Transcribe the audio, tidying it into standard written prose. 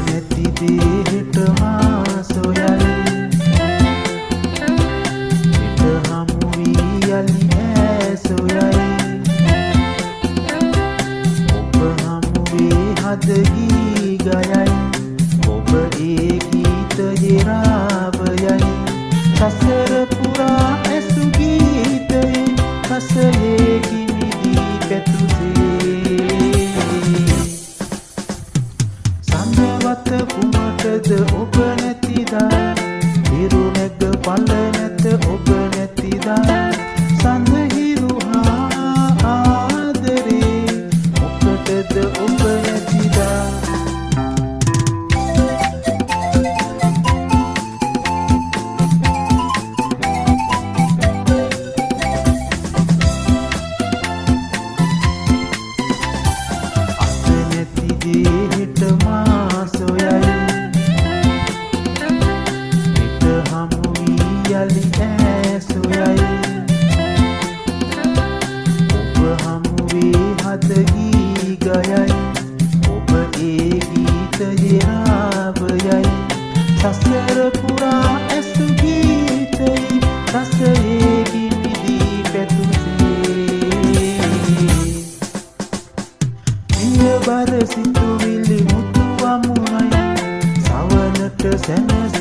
නැති දේට මා සොයයි හිත හමු වී යලි ඈ සොයයි ඔබ හමු වී හද ගී ගයයි ඔබ ඒ ගීතයේ රාවයයි සසර පුරා ඇසු ගීතයේ රසයේ කිමිදී පැතුසේ සඳවත කුමටද ඔබ නැතිදා හිරු නැග පල නැත ඔබ නැතිදා සඳහිරු හා ආදරේ මොකටද ඔබ නැතිදා දේට මා සොයයි හිත හමු වී යලි ඈ සොයයි ඔබ හමු වී හද ගී ගයයි ඔබ ඒ ගීතයේ රාවයයි සසර පුරා ඇසු ගීතයි රසයේ කිමිදී පැතුසේ බර සිතුවිලි මුතු වමුණයි සවනට සැනස